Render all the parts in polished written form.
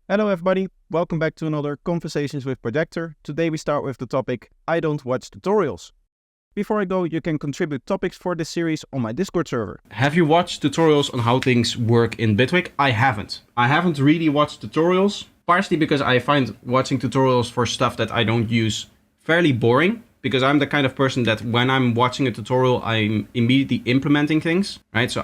Hello everybody, welcome back to another Conversations with Projektor. Today we start with the topic, I don't watch tutorials. Before I go, you can contribute topics for this series on my Discord server. Have you watched tutorials on how things work in Bitwig? I haven't. I haven't really watched tutorials, partially because I find watching tutorials for stuff that I don't use fairly boring, because I'm the kind of person that when I'm watching a tutorial, I'm immediately implementing things, right? So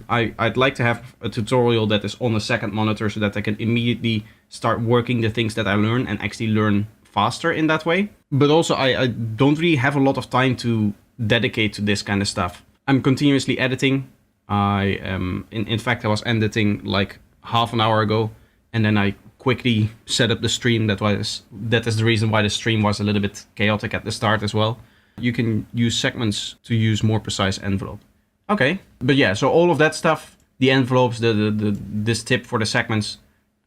I'd like to have a tutorial that is on a second monitor so that I can immediately start working the things that I learn and actually learn faster in that way. But also I don't really have a lot of time to dedicate to this kind of stuff. I'm continuously editing. In fact, I was editing like half an hour ago, and then I quickly set up the stream. That is the reason why the stream was a little bit chaotic at the start as well. You can use segments to use more precise envelope. Okay, but yeah, so all of that stuff, the envelopes, this tip for the segments,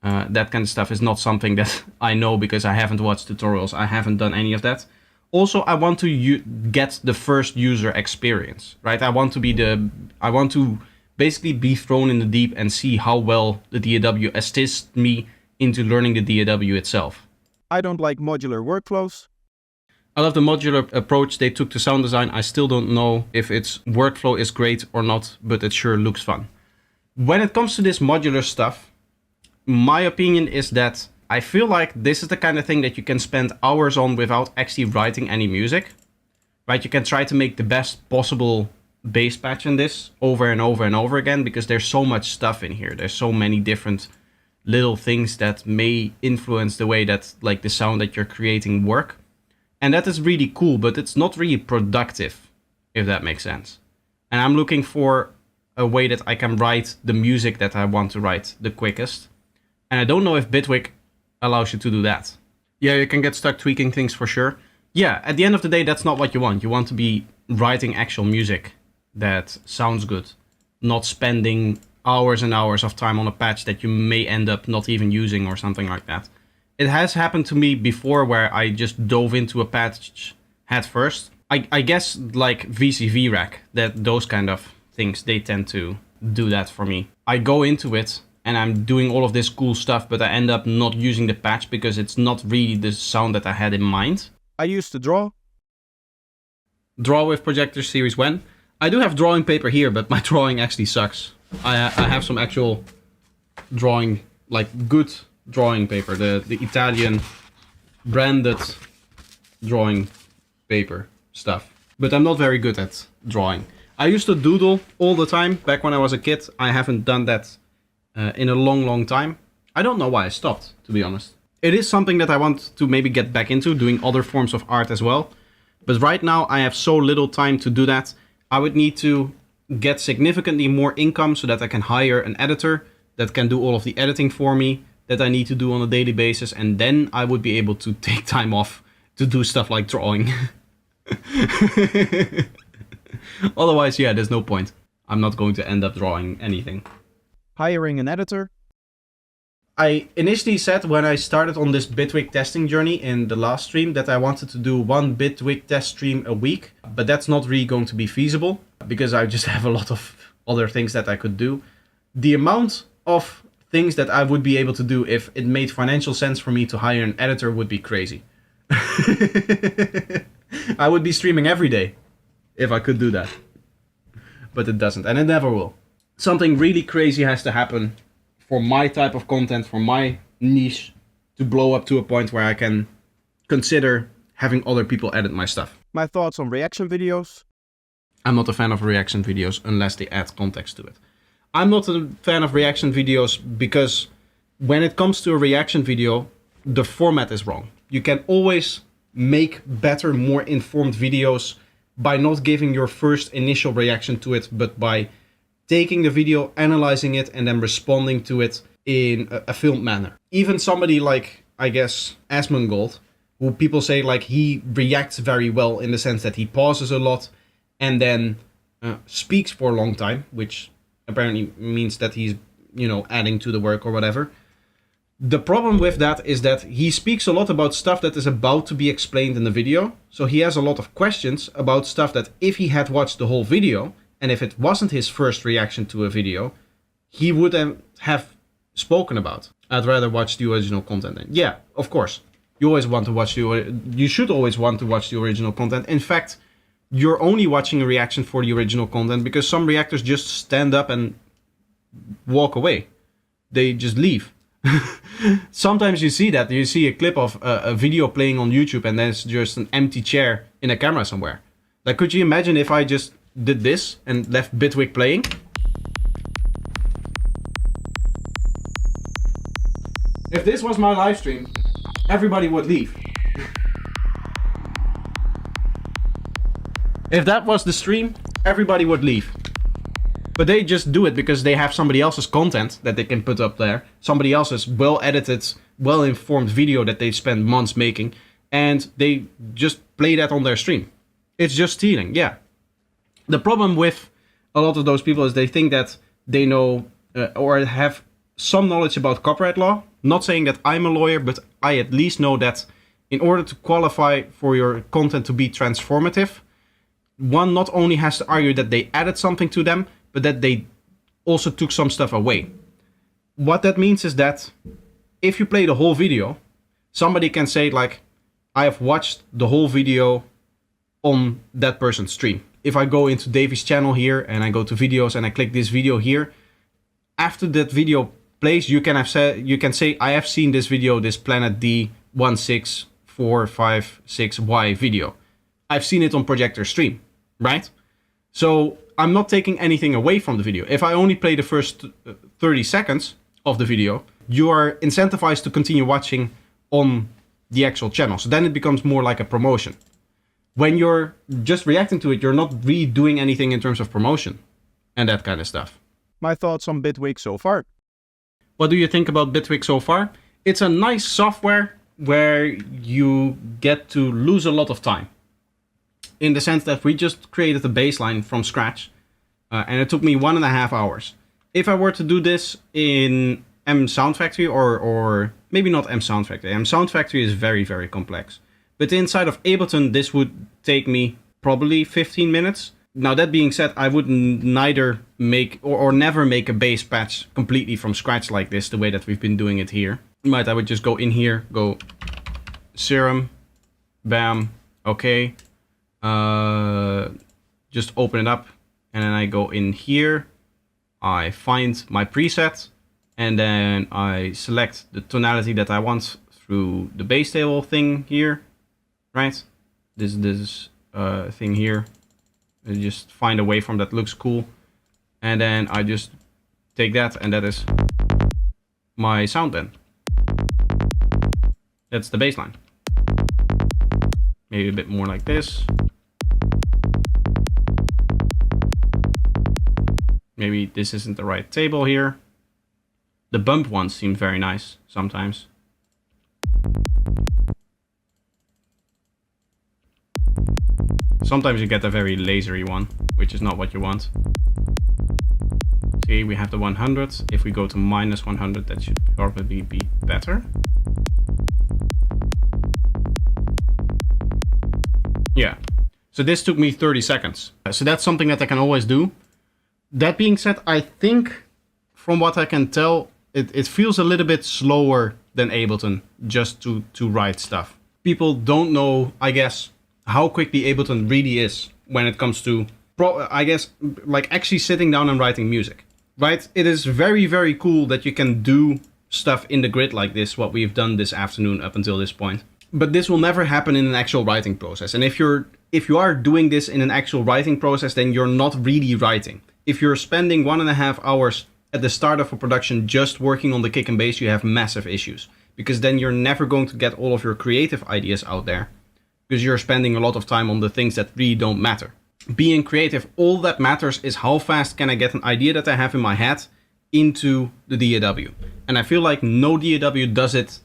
that kind of stuff is not something that I know because I haven't watched tutorials. I haven't done any of that. Also, I want to get the first user experience, right? I want to basically be thrown in the deep and see how well the DAW assists me into learning the DAW itself. I don't like modular workflows. I love the modular approach they took to sound design. I still don't know if its workflow is great or not, but it sure looks fun. When it comes to this modular stuff, my opinion is that I feel like this is the kind of thing that you can spend hours on without actually writing any music, right? You can try to make the best possible bass patch in this over and over and over again, because there's so much stuff in here. There's so many different little things that may influence the way that like the sound that you're creating work. And that is really cool, but it's not really productive, if that makes sense. And I'm looking for a way that I can write the music that I want to write the quickest. And I don't know if Bitwig allows you to do that. Yeah, you can get stuck tweaking things for sure. Yeah, at the end of the day, that's not what you want. You want to be writing actual music that sounds good, not spending hours and hours of time on a patch that you may end up not even using or something like that. It has happened to me before where I just dove into a patch head first. I guess like VCV rack, that those kind of things, they tend to do that for me. I go into it and I'm doing all of this cool stuff, but I end up not using the patch because it's not really the sound that I had in mind. I used to draw. Draw with Projektor series when? I do have drawing paper here, but my drawing actually sucks. I have some actual drawing, like good drawing paper, the Italian branded drawing paper stuff. But I'm not very good at drawing. I used to doodle all the time back when I was a kid. I haven't done that in a long time. I don't know why I stopped, to be honest. It is something that I want to maybe get back into, doing other forms of art as well. But right now I have so little time to do that. I would need to get significantly more income so that I can hire an editor that can do all of the editing for me that I need to do on a daily basis. And then I would be able to take time off to do stuff like drawing. Otherwise, yeah, there's no point. I'm not going to end up drawing anything. Hiring an editor. I initially said when I started on this Bitwig testing journey in the last stream that I wanted to do one Bitwig test stream a week, but that's not really going to be feasible because I just have a lot of other things that I could do. The amount of things that I would be able to do if it made financial sense for me to hire an editor would be crazy. I would be streaming every day if I could do that, but it doesn't, and it never will. Something really crazy has to happen for my type of content, for my niche, to blow up to a point where I can consider having other people edit my stuff. My thoughts on reaction videos. I'm not a fan of reaction videos unless they add context to it. I'm not a fan of reaction videos because when it comes to a reaction video, the format is wrong. You can always make better, more informed videos by not giving your first initial reaction to it, but by taking the video, analyzing it, and then responding to it in a filmed manner. Even somebody like, I guess, Asmongold, who people say like he reacts very well in the sense that he pauses a lot and then speaks for a long time, which apparently means that he's, adding to the work or whatever. The problem with that is that he speaks a lot about stuff that is about to be explained in the video. So he has a lot of questions about stuff that if he had watched the whole video, and if it wasn't his first reaction to a video, he would have spoken about. I'd rather watch the original content. And yeah, of course. You always want to watch you should always want to watch the original content. In fact, you're only watching a reaction for the original content because some reactors just stand up and walk away. They just leave. Sometimes you see that. You see a clip of a video playing on YouTube and there's just an empty chair in a camera somewhere. Like, could you imagine if I just did this and left Bitwig playing? If this was my live stream, everybody would leave. If that was the stream, everybody would leave. But they just do it because they have somebody else's content that they can put up there. Somebody else's well-edited, well-informed video that they spend months making. And they just play that on their stream. It's just stealing, yeah. The problem with a lot of those people is they think that they know or have some knowledge about copyright law. Not saying that I'm a lawyer, but I at least know that in order to qualify for your content to be transformative, one not only has to argue that they added something to them, but that they also took some stuff away. What that means is that if you play the whole video, somebody can say like, I have watched the whole video on that person's stream. If I go into Davy's channel here and I go to videos and I click this video here, after that video plays, you can say I have seen this video, this Planet D16456Y video. I've seen it on Projektor stream, right? So I'm not taking anything away from the video. If I only play the first 30 seconds of the video, you are incentivized to continue watching on the actual channel. So then it becomes more like a promotion. When you're just reacting to it, you're not really doing anything in terms of promotion and that kind of stuff. My thoughts on Bitwig so far. What do you think about Bitwig so far? It's a nice software where you get to lose a lot of time. In the sense that we just created a baseline from scratch. And it took me 1.5 hours. If I were to do this in M Sound Factory or maybe not M Sound Factory. M Sound Factory is very, very complex. But inside of Ableton, this would take me probably 15 minutes. Now, that being said, I would neither make or never make a bass patch completely from scratch like this, the way that we've been doing it here. Right, I would just go in here, go serum, bam, okay. Just open it up, and then I go in here. I find my preset, and then I select the tonality that I want through the bass table thing here, right? This thing here. I just find a waveform that looks cool, and then I just take that, and that is my sound then. That's the bass line. Maybe a bit more like this. Maybe this isn't the right table here. The bump ones seem very nice sometimes. Sometimes you get a very lasery one, which is not what you want. See, we have the 100. If we go to -100, that should probably be better. Yeah. So this took me 30 seconds. So that's something that I can always do. That being said, I think from what I can tell, it feels a little bit slower than Ableton just to write stuff. People don't know, I guess, how quickly Ableton really is when it comes to, I guess, like actually sitting down and writing music, right? It is very, very cool that you can do stuff in the grid like this, what we've done this afternoon up until this point. But this will never happen in an actual writing process. And if you are doing this in an actual writing process, then you're not really writing. If you're spending 1.5 hours at the start of a production just working on the kick and bass, you have massive issues. Because then you're never going to get all of your creative ideas out there. Because you're spending a lot of time on the things that really don't matter. Being creative, all that matters is how fast can I get an idea that I have in my head into the DAW. And I feel like no DAW does it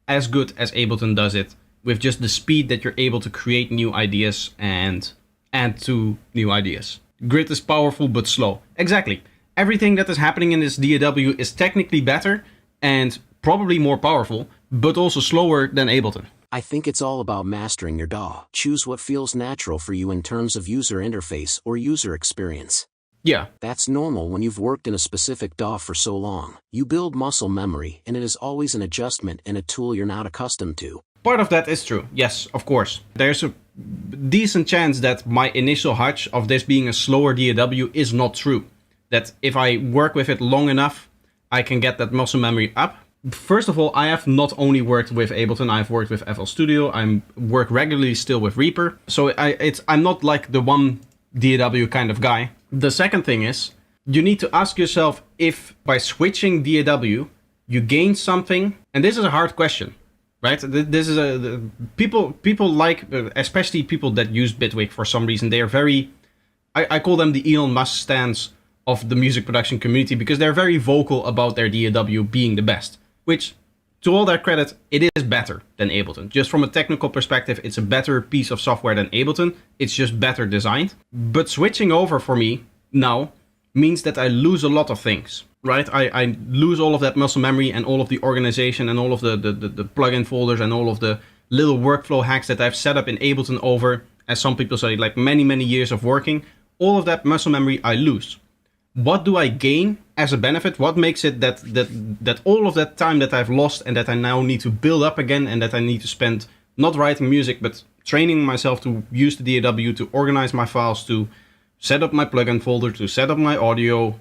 as good as Ableton does it, with just the speed that you're able to create new ideas and add to new ideas. Grid is powerful but slow. Exactly. Everything that is happening in this DAW is technically better and probably more powerful, but also slower than Ableton. I think it's all about mastering your DAW. Choose what feels natural for you in terms of user interface or user experience. Yeah. That's normal when you've worked in a specific DAW for so long. You build muscle memory, and it is always an adjustment and a tool you're not accustomed to. Part of that is true. Yes, of course. There's a decent chance that my initial hunch of this being a slower DAW is not true. That if I work with it long enough, I can get that muscle memory up. First of all, I have not only worked with Ableton, I've worked with FL Studio. I work regularly still with Reaper. So I'm not like the one DAW kind of guy. The second thing is, you need to ask yourself if by switching DAW, you gain something. And this is a hard question, right? This is people like, especially people that use Bitwig for some reason, they are very, I call them the Elon Musk stans of the music production community, because they're very vocal about their DAW being the best. Which, to all their credit, it is better than Ableton. Just from a technical perspective, it's a better piece of software than Ableton. It's just better designed. But switching over for me now means that I lose a lot of things, right? I lose all of that muscle memory and all of the organization and all of the plugin folders and all of the little workflow hacks that I've set up in Ableton over, as some people say, like many years of working. All of that muscle memory I lose. What do I gain as a benefit? What makes it that all of that time that I've lost and that I now need to build up again, and that I need to spend not writing music but training myself to use the DAW, to organize my files, to set up my plugin folder, to set up my audio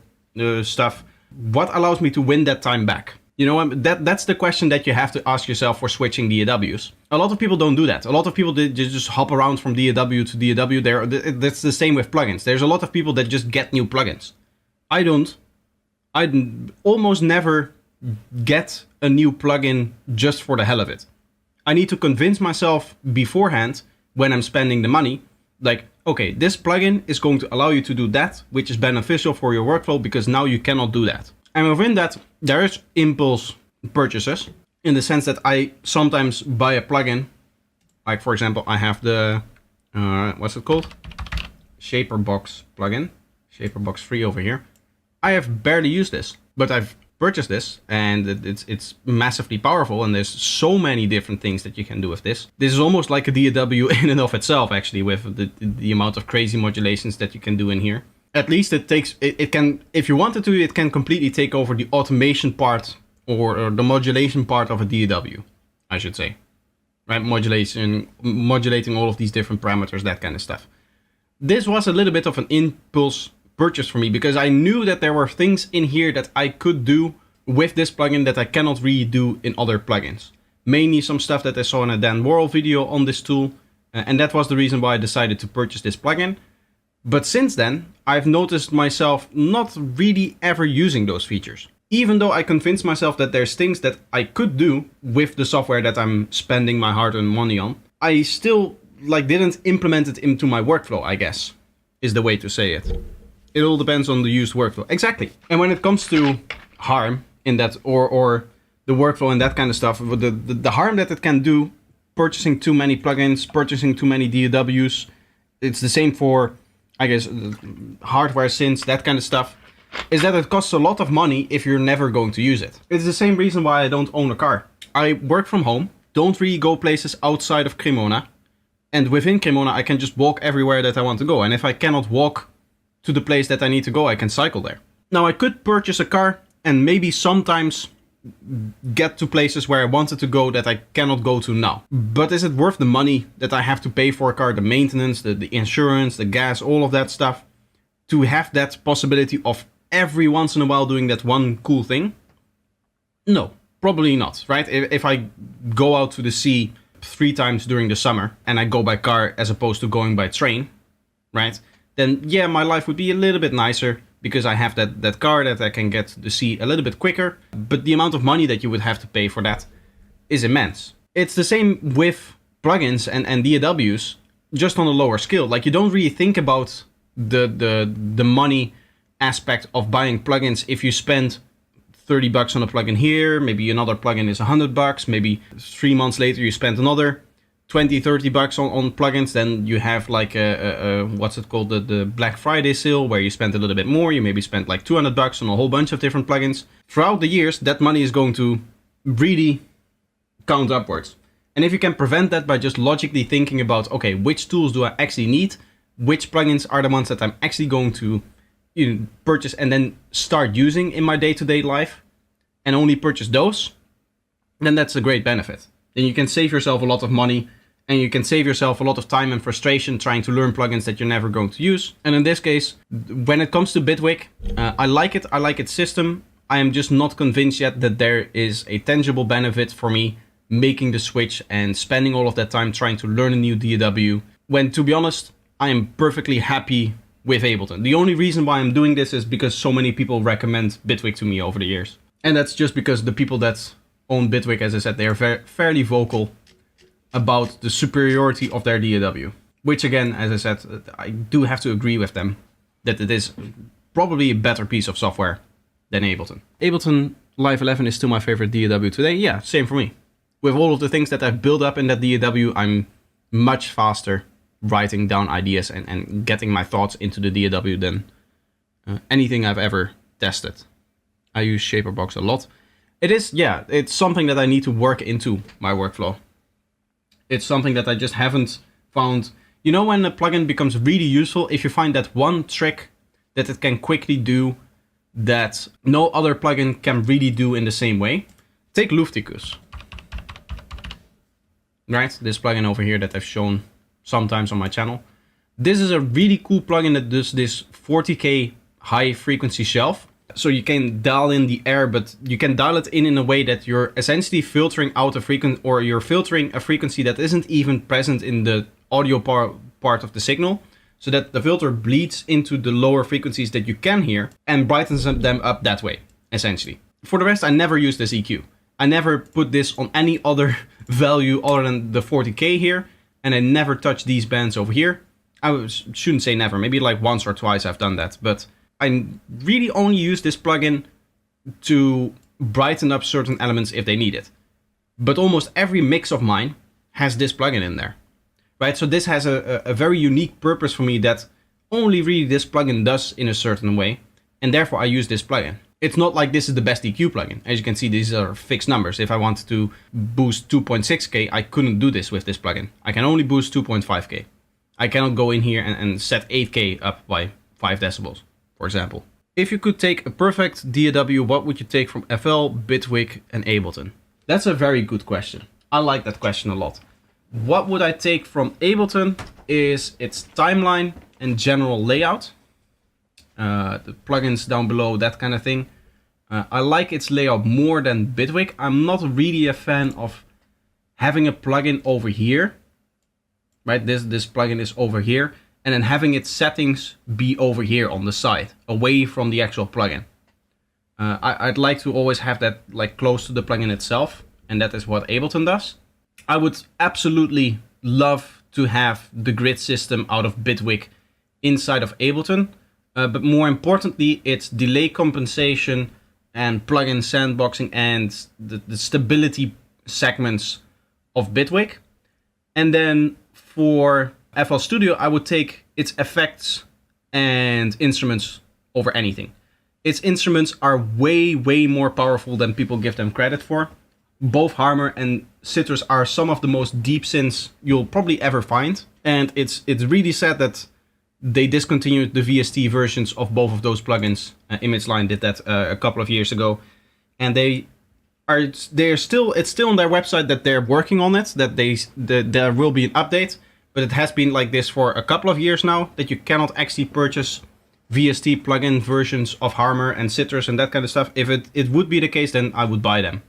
stuff. What allows me to win that time back? You know, that's the question that you have to ask yourself for switching DAWs. A lot of people don't do that. A lot of people just hop around from DAW to DAW. That's the same with plugins. There's a lot of people that just get new plugins. I don't. I almost never get a new plugin just for the hell of it. I need to convince myself beforehand when I'm spending the money, like, okay, this plugin is going to allow you to do that, which is beneficial for your workflow, because now you cannot do that. And within that, there is impulse purchases, in the sense that I sometimes buy a plugin. Like, for example, I have the, what's it called? Shaperbox plugin. Shaperbox 3 over here. I have barely used this, but I've purchased this, and it's massively powerful, and there's so many different things that you can do with this. This is almost like a DAW in and of itself, actually, with the amount of crazy modulations that you can do in here. At least it can, if you wanted to, it can completely take over the automation part or the modulation part of a DAW, I should say. Right, modulating all of these different parameters, that kind of stuff. This was a little bit of an impulse purchase for me, because I knew that there were things in here that I could do with this plugin that I cannot really do in other plugins. Mainly some stuff that I saw in a Dan Worrell video on this tool, and that was the reason why I decided to purchase this plugin. But since then, I've noticed myself not really ever using those features. Even though I convinced myself that there's things that I could do with the software that I'm spending my hard-earned money on, I still didn't implement it into my workflow, I guess, is the way to say it. It all depends on the used workflow. Exactly. And when it comes to harm in that, or the workflow and that kind of stuff, the harm that it can do, purchasing too many plugins, purchasing too many DAWs, it's the same for, I guess, hardware synths, that kind of stuff, is that it costs a lot of money if you're never going to use it. It's the same reason why I don't own a car. I work from home, don't really go places outside of Cremona, and within Cremona I can just walk everywhere that I want to go. And if I cannot walk to the place that I need to go, I can cycle there. Now, I could purchase a car and maybe sometimes get to places where I wanted to go that I cannot go to now. But is it worth the money that I have to pay for a car, the maintenance, the insurance, the gas, all of that stuff, to have that possibility of every once in a while doing that one cool thing? No, probably not, right? If I go out to the sea 3 times during the summer and I go by car as opposed to going by train, right? Then yeah, my life would be a little bit nicer because I have that car that I can get to the sea a little bit quicker. But the amount of money that you would have to pay for that is immense. It's the same with plugins and DAWs, just on a lower scale. Like, you don't really think about the money aspect of buying plugins. If you spend $30 on a plugin here, maybe another plugin is $100, maybe 3 months later you spend another $20-30 on plugins, then you have like a what's it called, the Black Friday sale, where you spend a little bit more. You maybe spend like $200 on a whole bunch of different plugins. Throughout the years, that money is going to really count upwards. And if you can prevent that by just logically thinking about, okay, which tools do I actually need? Which plugins are the ones that I'm actually going to purchase and then start using in my day-to-day life, and only purchase those, then that's a great benefit. Then you can save yourself a lot of money, and you can save yourself a lot of time and frustration trying to learn plugins that you're never going to use. And in this case, when it comes to Bitwig, I like it. I like its system. I am just not convinced yet that there is a tangible benefit for me making the switch and spending all of that time trying to learn a new DAW, when, to be honest, I am perfectly happy with Ableton. The only reason why I'm doing this is because so many people recommend Bitwig to me over the years. And that's just because the people that own Bitwig, as I said, they are fairly vocal about the superiority of their DAW. Which again, as I said, I do have to agree with them that it is probably a better piece of software than Ableton. Ableton Live 11 is still my favorite DAW today. Yeah, same for me. With all of the things that I've built up in that DAW, I'm much faster writing down ideas and getting my thoughts into the DAW than anything I've ever tested. I use Shaperbox a lot. It's something that I need to work into my workflow. It's something that I just haven't found. You know, when a plugin becomes really useful, if you find that one trick that it can quickly do that no other plugin can really do in the same way. Take Lufticus. Right, this plugin over here that I've shown sometimes on my channel. This is a really cool plugin that does this 40k high frequency shelf. So you can dial in the air, but you can dial it in a way that you're essentially filtering out a frequency, or you're filtering a frequency that isn't even present in the audio part of the signal, so that the filter bleeds into the lower frequencies that you can hear and brightens them up that way, essentially. For the rest, I never use this EQ. I never put this on any other value other than the 40k here, and I never touch these bands over here. Shouldn't say never, maybe like once or twice I've done that, but I really only use this plugin to brighten up certain elements if they need it. But almost every mix of mine has this plugin in there, right? So this has a very unique purpose for me that only really this plugin does in a certain way, and therefore I use this plugin. It's not like this is the best EQ plugin. As you can see, these are fixed numbers. If I wanted to boost 2.6k, I couldn't do this with this plugin. I can only boost 2.5k. I cannot go in here and set 8k up by 5 decibels. For example, if you could take a perfect DAW, what would you take from FL, Bitwig, and Ableton? That's a very good question. I like that question a lot. What would I take from Ableton is its timeline and general layout. The plugins down below, that kind of thing. I like its layout more than Bitwig. I'm not really a fan of having a plugin over here. Right, this plugin is over here. And then having its settings be over here on the side, away from the actual plugin. I'd like to always have that like close to the plugin itself, and that is what Ableton does. I would absolutely love to have the grid system out of Bitwig inside of Ableton, but more importantly, its delay compensation and plugin sandboxing and the stability segments of Bitwig. And then for FL Studio, I would take its effects and instruments over anything. Its instruments are way, way more powerful than people give them credit for. Both Harmer and Citrus are some of the most deep synths you'll probably ever find. And it's really sad that they discontinued the VST versions of both of those plugins. ImageLine did that a couple of years ago. And it's still on their website that they're working on it, that there will be an update. But it has been like this for a couple of years now, that you cannot actually purchase VST plugin versions of Harmer and Citrus and that kind of stuff. If it would be the case, then I would buy them.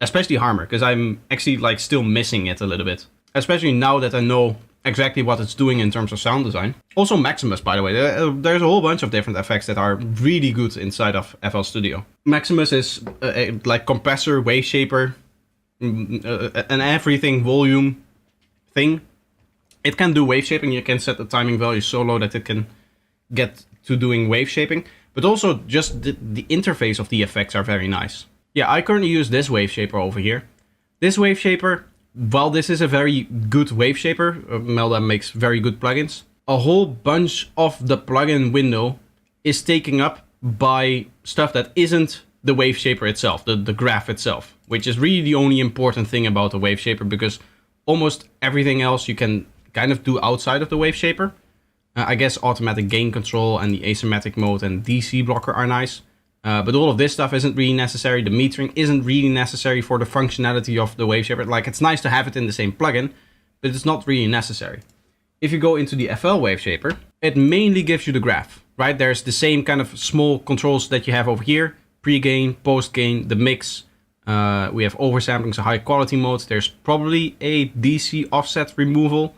Especially Harmer, because I'm actually like still missing it a little bit. Especially now that I know exactly what it's doing in terms of sound design. Also Maximus, by the way. There's a whole bunch of different effects that are really good inside of FL Studio. Maximus is like compressor, wave shaper, an everything volume thing. It can do wave shaping. You can set the timing value so low that it can get to doing wave shaping. But also just the interface of the effects are very nice. Yeah, I currently use this wave shaper over here. This wave shaper, while this is a very good wave shaper, Melda makes very good plugins, a whole bunch of the plugin window is taken up by stuff that isn't the wave shaper itself, the graph itself, which is really the only important thing about the wave shaper, because almost everything else you can kind of do outside of the wave shaper. I guess automatic gain control and the asymmetric mode and DC blocker are nice. But all of this stuff isn't really necessary. The metering isn't really necessary for the functionality of the Waveshaper. Like, it's nice to have it in the same plugin, but it's not really necessary. If you go into the FL Waveshaper, it mainly gives you the graph, right? There's the same kind of small controls that you have over here. Pre-gain, post-gain, the mix. We have oversampling, so high quality mode. There's probably a DC offset removal.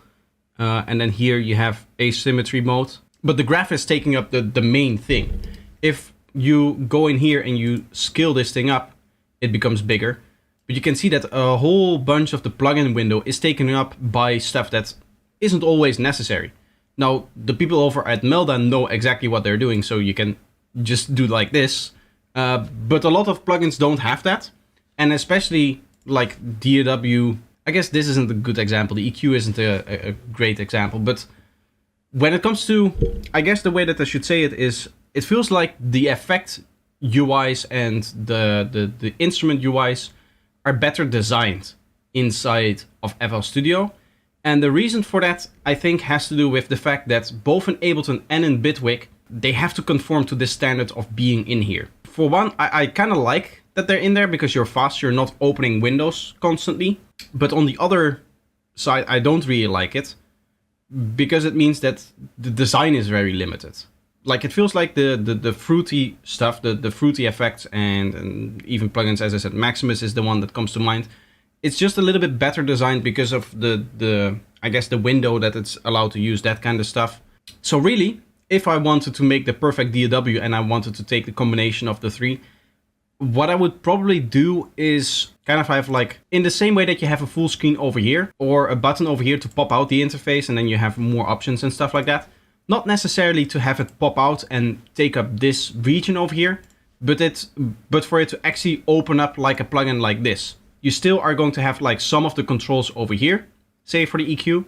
And then here you have asymmetry mode. But the graph is taking up the main thing. If you go in here and you scale this thing up, it becomes bigger. But you can see that a whole bunch of the plugin window is taken up by stuff that isn't always necessary. Now, the people over at Melda know exactly what they're doing, so you can just do like this. But a lot of plugins don't have that. And especially like DAW, I guess this isn't a good example. The EQ isn't a great example. But when it comes to, I guess the way that I should say it is, it feels like the effect UIs and the instrument UIs are better designed inside of FL Studio. And the reason for that, I think, has to do with the fact that both in Ableton and in Bitwig, they have to conform to this standard of being in here. For one, I kind of like that they're in there because you're fast, you're not opening windows constantly. But on the other side, I don't really like it because it means that the design is very limited. Like, it feels like the fruity stuff, the fruity effects and even plugins, as I said, Maximus is the one that comes to mind. It's just a little bit better designed because of the I guess the window that it's allowed to use, that kind of stuff. So really, if I wanted to make the perfect DAW and I wanted to take the combination of the three, what I would probably do is kind of have like, in the same way that you have a full screen over here or a button over here to pop out the interface and then you have more options and stuff like that. Not necessarily to have it pop out and take up this region over here, but for it to actually open up like a plugin like this. You still are going to have like some of the controls over here, say for the EQ.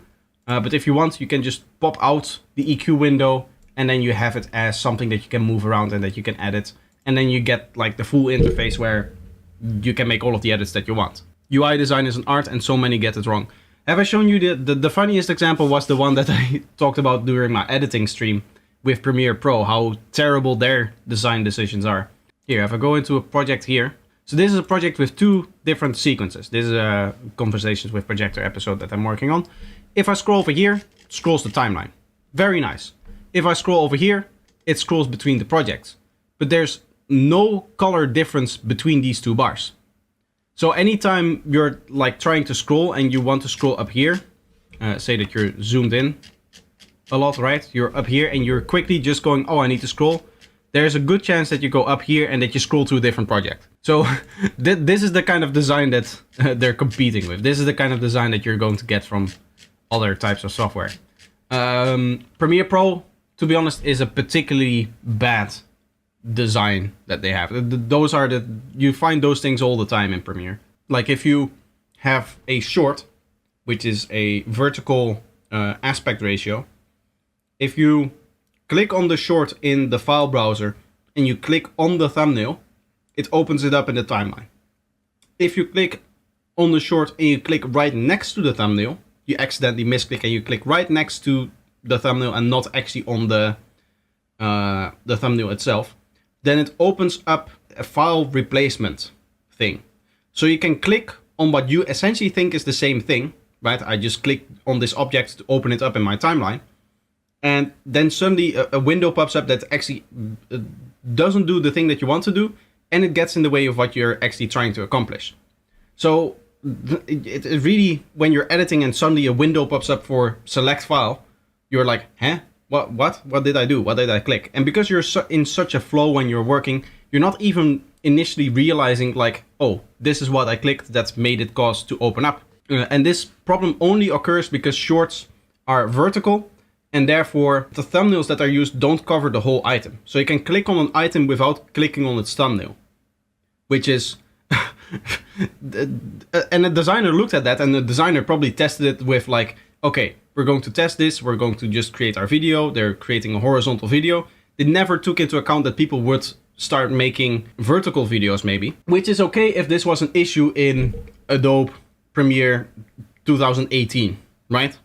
But if you want, you can just pop out the EQ window and then you have it as something that you can move around and that you can edit. And then you get like the full interface where you can make all of the edits that you want. UI design is an art and so many get it wrong. Have I shown you the funniest example was the one that I talked about during my editing stream with Premiere Pro, how terrible their design decisions are. Here, if I go into a project here. So this is a project with two different sequences. This is a Conversations with Projektor episode that I'm working on. If I scroll over here, it scrolls the timeline. Very nice. If I scroll over here, it scrolls between the projects. But there's no color difference between these two bars. So anytime you're like trying to scroll and you want to scroll up here, say that you're zoomed in a lot, right? You're up here and you're quickly just going, oh, I need to scroll. There's a good chance that you go up here and that you scroll to a different project. So this is the kind of design that they're competing with. This is the kind of design that you're going to get from other types of software. Premiere Pro, to be honest, is a particularly bad design that they have. You find those things all the time in Premiere. Like if you have a short, which is a vertical aspect ratio, if you click on the short in the file browser and you click on the thumbnail, it opens it up in the timeline. If you click on the short and you click right next to the thumbnail, you accidentally misclick and you click right next to the thumbnail and not actually on the thumbnail itself, then it opens up a file replacement thing. So you can click on what you essentially think is the same thing, right? I just click on this object to open it up in my timeline. And then suddenly a window pops up that actually doesn't do the thing that you want to do, and it gets in the way of what you're actually trying to accomplish. So it really, when you're editing and suddenly a window pops up for select file, you're like, huh? What did I do? What did I click? And because you're in such a flow when you're working, you're not even initially realizing like, oh, this is what I clicked that's made it cause to open up. And this problem only occurs because shorts are vertical, and therefore the thumbnails that are used don't cover the whole item. So you can click on an item without clicking on its thumbnail, which is, and the designer looked at that and the designer probably tested it with like, okay, we're going to test this. We're going to just create our video. They're creating a horizontal video. They never took into account that people would start making vertical videos maybe, which is okay if this was an issue in Adobe Premiere 2018, right?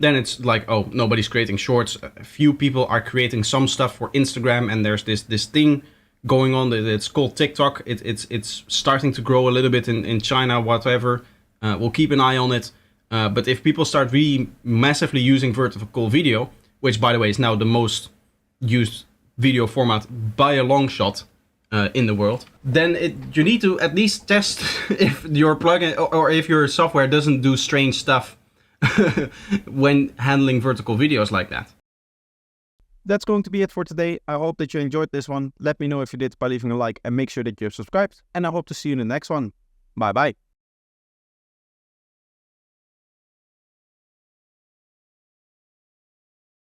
then it's like, oh, nobody's creating shorts. A few people are creating some stuff for Instagram, and there's this thing going on that it's called TikTok. It's starting to grow a little bit in China, whatever. We'll keep an eye on it. But if people start really massively using vertical video, which by the way is now the most used video format by a long shot in the world, then you need to at least test if your plugin or if your software doesn't do strange stuff when handling vertical videos like that. That's going to be it for today. I hope that you enjoyed this one. Let me know if you did by leaving a like and make sure that you're subscribed. And I hope to see you in the next one. Bye bye.